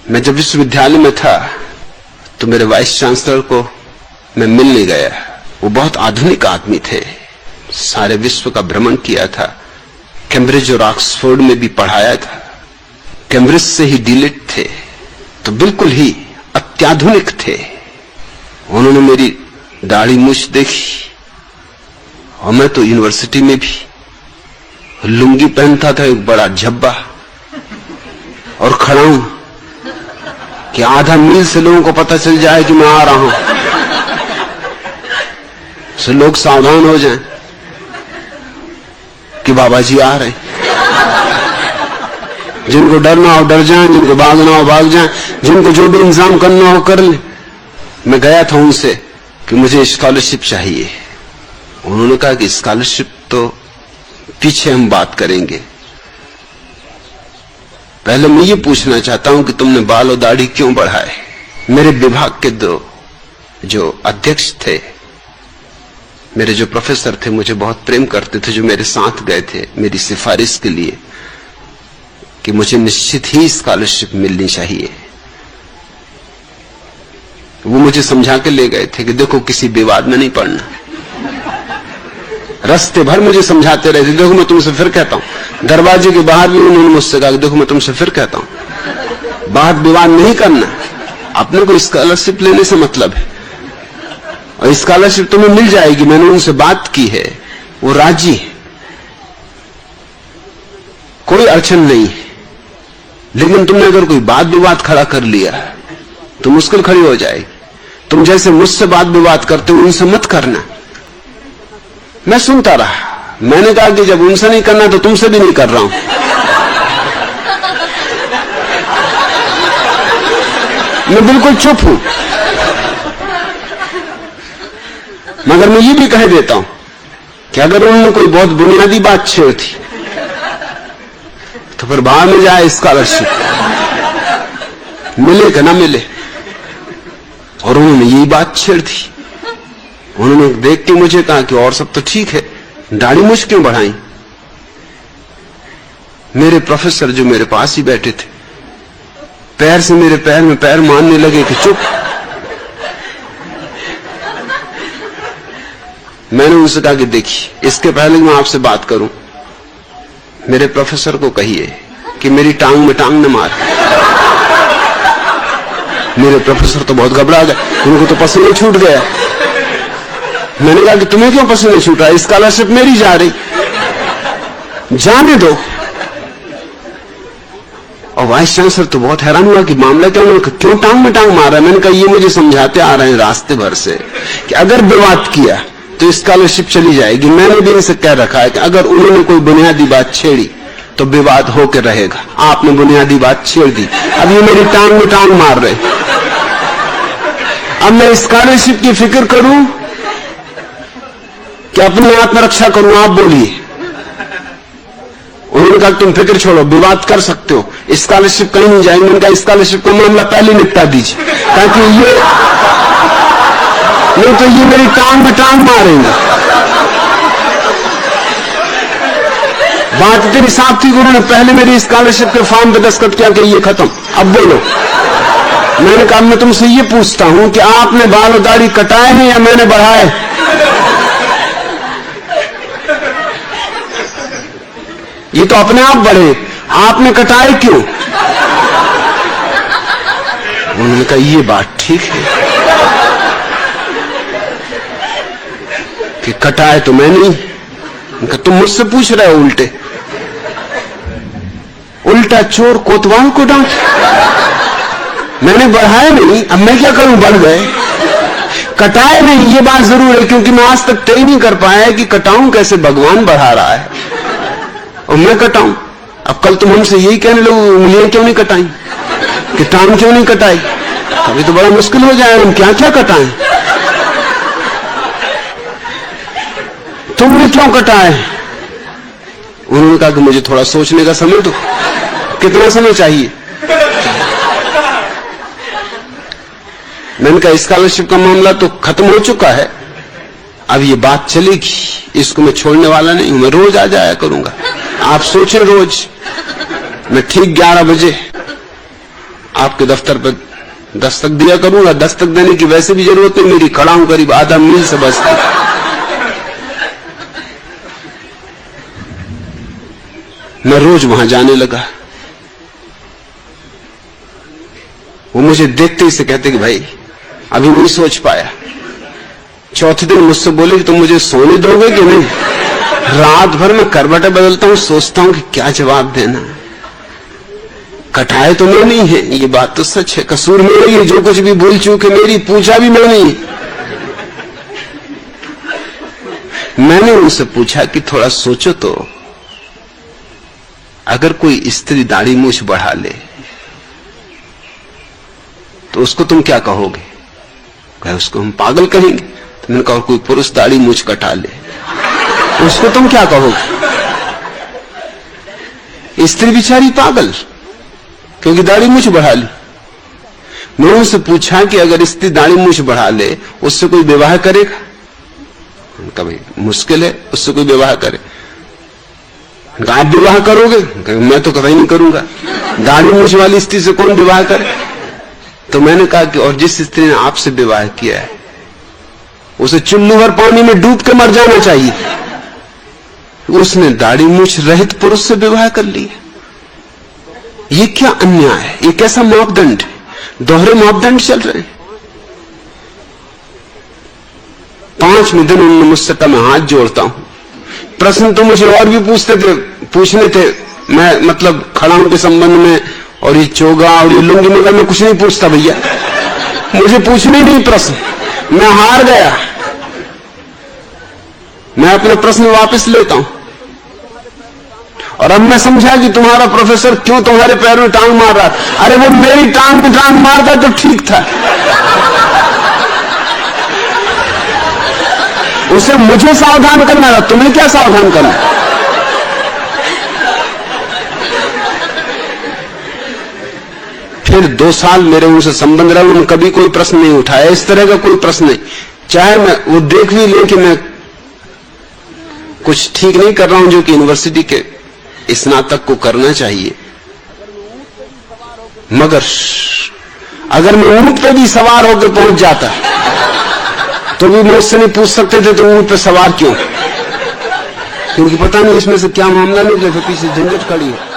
मैं जब विश्वविद्यालय में था तो मेरे वाइस चांसलर को मैं मिलने गया। वो बहुत आधुनिक आदमी थे, सारे विश्व का भ्रमण किया था, कैम्ब्रिज और ऑक्सफोर्ड में भी पढ़ाया था, कैम्ब्रिज से ही डीलिट थे, तो बिल्कुल ही अत्याधुनिक थे। उन्होंने मेरी दाढ़ी मूछ देखी और मैं तो यूनिवर्सिटी में भी लुंगी पहनता था, एक बड़ा झब्बा, और खड़ा हूं कि आधा मील से लोगों को पता चल जाए कि मैं आ रहा हूं, तो लोग सावधान हो जाएं कि बाबा जी आ रहे हैं। जिनको डरना हो डर जाएं, जिनको भागना हो भाग जाएं, जिनको जो भी इंतजाम करना हो कर ले। मैं गया था उनसे कि मुझे स्कॉलरशिप चाहिए। उन्होंने कहा कि स्कॉलरशिप तो पीछे हम बात करेंगे, पहले मैं ये पूछना चाहता हूं कि तुमने बाल और दाढ़ी क्यों बढ़ाए। मेरे विभाग के दो जो अध्यक्ष थे, मेरे जो प्रोफेसर थे, मुझे बहुत प्रेम करते थे, जो मेरे साथ गए थे मेरी सिफारिश के लिए कि मुझे निश्चित ही स्कॉलरशिप मिलनी चाहिए। वो मुझे समझा के ले गए थे कि देखो किसी विवाद में नहीं पड़ना। रास्ते भर मुझे समझाते रहे थे, देखो मैं तुमसे फिर कहता हूं। दरवाजे के बाहर भी उन्होंने मुझसे कहा, देखो मैं तुमसे फिर कहता हूं, बात विवाद नहीं करना, अपने को स्कॉलरशिप लेने से मतलब है, और स्कॉलरशिप तुम्हें मिल जाएगी। मैंने उनसे बात की है, वो राजी है, कोई अड़चन नहीं है, लेकिन तुमने अगर कोई बात विवाद खड़ा कर लिया तो मुश्किल खड़ी हो जाएगी। तुम जैसे मुझसे बात विवाद करते हो उनसे मत करना। मैं सुनता रहा, मैंने कहा कि जब उनसे नहीं करना तो तुमसे भी नहीं कर रहा हूं। मैं बिल्कुल चुप हूं, मगर मैं ये भी कह देता हूं कि अगर उन्होंने कोई बहुत बुनियादी बात छेड़ थी तो फिर बाहर में जाए स्कॉलरशिप, मिले कि ना मिले। और उन्होंने यही बात छेड़ दी। उन्होंने देख के मुझे कहा कि और सब तो ठीक है, दाढ़ी मूछ क्यों बढ़ाई। मेरे प्रोफेसर जो मेरे पास ही बैठे थे, पैर से मेरे पैर में पैर मारने लगे कि चुप। मैंने उनसे कहा कि देखिए, इसके पहले मैं आपसे बात करूं, मेरे प्रोफेसर को कहिए कि मेरी टांग में टांग न मार। मेरे प्रोफेसर तो बहुत घबरा गए, उनको तो पसीने छूट गया। मैंने कहा कि तुम्हें क्यों पसीने छूट रहा है, स्कॉलरशिप मेरी जा रही, जाने दो। और वाइस चांसलर तो बहुत हैरान हुआ कि मामला क्या हुआ, क्यों टांग में टांग मार रहा है। मैंने कहा ये मुझे समझाते आ रहे हैं रास्ते भर से कि अगर विवाद किया तो स्कॉलरशिप चली जाएगी। मैंने भी इनसे कह रखा है कि अगर उन्होंने कोई बुनियादी बात छेड़ी तो विवाद होकर रहेगा। आपने बुनियादी बात छेड़ दी, अब ये मेरी टांग में टांग मार रहे। अब मैं स्कॉलरशिप की फिक्र करूं कि अपनी आत्मरक्षा करूं, आप बोलिए। उन्होंने कहा तुम फिक्र छोड़ो, विवाद कर सकते हो, स्कॉलरशिप कहीं नहीं जाएगी। मैंने कहा स्कॉलरशिप का मामला पहले निपटा दीजिए, ताकि ये नहीं तो ये मेरी टांग में टांग मारेंगे। बात इतनी साफ थी कि उन्होंने पहले मेरी स्कॉलरशिप के फॉर्म पे दस्तखत किया कि ये खत्म, अब बोलो। मैंने कहा मैं तुमसे ये पूछता हूं कि आपने बाल और दाढ़ी कटाए हैं या मैंने बढ़ाए। ये तो अपने आप बढ़े, आपने कटाए क्यों। उन्होंने कहा ये बात ठीक है कि कटाए तो मैं नहीं। उनका तुम मुझसे पूछ रहे हो उल्टे, उल्टा चोर कोतवाल को डांट। मैंने बढ़ाए नहीं, अब मैं क्या करूं, बढ़ गए। कटाए नहीं, ये बात जरूर है, क्योंकि मैं आज तक तय नहीं कर पाया कि कटाऊं कैसे, भगवान बढ़ा रहा है और मैं कटाऊं। अब कल तुम हमसे यही कहने लोग उंगलियां क्यों नहीं कटाई, कि टांग क्यों नहीं कटाई, अभी तो बड़ा मुश्किल हो जाए, हम क्या क्या कटाएं। तुमने क्यों कटाए। उन्होंने कहा कि मुझे थोड़ा सोचने का समय दो। कितना समय चाहिए। मैंने कहा स्कॉलरशिप का मामला तो खत्म हो चुका है, अब ये बात चलेगी, इसको मैं छोड़ने वाला नहीं हूं, मैं रोज आ जाया करूंगा। आप सोचें रोज मैं ठीक 11 बजे आपके दफ्तर पर दस्तक दिया करूंगा। दस्तक देने की वैसे भी जरूरत नहीं, मेरी खड़ा हूं करीब आधा मील से बस। मैं रोज वहां जाने लगा। वो मुझे देखते ही से कहते कि भाई अभी नहीं सोच पाया। चौथे दिन मुझसे बोले कि तुम मुझे सोने दोगे कि नहीं। रात भर मैं करवटें बदलता हूं, सोचता हूं कि क्या जवाब देना। कटाए तो मैं नहीं है, ये बात तो सच है, कसूर मेरा ही है, जो कुछ भी भूल चूक है मेरी, पूछा भी मैं नहीं। मैंने उनसे पूछा कि थोड़ा सोचो तो, अगर कोई स्त्री दाढ़ी मूछ बढ़ा ले तो उसको तुम क्या कहोगे? कहे उसको हम पागल कहेंगे। तो मैंने कहा कोई पुरुष दाढ़ी मूछ कटा ले तो उसको तुम क्या कहोगे? स्त्री बेचारी पागल, क्योंकि दाढ़ी मूछ बढ़ा ली। मैंने उनसे पूछा कि अगर स्त्री दाढ़ी मूछ बढ़ा ले उससे कोई विवाह करेगा? कभी मुश्किल है उससे कोई विवाह करे। आप विवाह करोगे? मैं तो कभी नहीं करूंगा, दाढ़ी मूछ वाली स्त्री से कौन विवाह करे? तो मैंने कहा कि और जिस स्त्री ने आपसे विवाह किया है उसे चुल्लू भर पानी में डूब के मर जाना चाहिए। उसने दाढ़ी मूछ रहित पुरुष से विवाह कर लिया। ये क्या अन्याय है, ये कैसा मापदंड है? दोहरे मापदंड चल रहे हैं। 5वें दिन उन्होंने मुझसे कहा मैं हाथ जोड़ता हूं, प्रश्न तो मुझे और भी पूछने थे, मैं मतलब खड़ाऊ के संबंध में और ये चोगा और ये लुंगी, मगर मैं कुछ नहीं पूछता भैया, मुझे पूछने नहीं प्रश्न, मैं हार गया। मैं अपने प्रश्न वापस लेता हूं। और अब मैं समझा कि तुम्हारा प्रोफेसर क्यों तुम्हारे पैर में टांग मार रहा था। अरे वो मेरी टांग में टांग मारता तो ठीक था, उसे मुझे सावधान करना था, तुम्हें क्या सावधान करना? फिर 2 साल मेरे उनसे संबंध रहा, उन्होंने कभी कोई प्रश्न नहीं उठाया, इस तरह का कोई प्रश्न नहीं। चाहे मैं वो देख भी ले कि मैं कुछ ठीक नहीं कर रहा हूं जो कि यूनिवर्सिटी के स्नातक को करना चाहिए, मगर अगर मैं ऊंट पे भी सवार होकर पहुंच जाता तो भी मुझसे नहीं पूछ सकते थे तो ऊंट पे सवार क्यों, क्योंकि पता नहीं इसमें से क्या मामला निकले, फिर पीछे झंझट खड़ी है।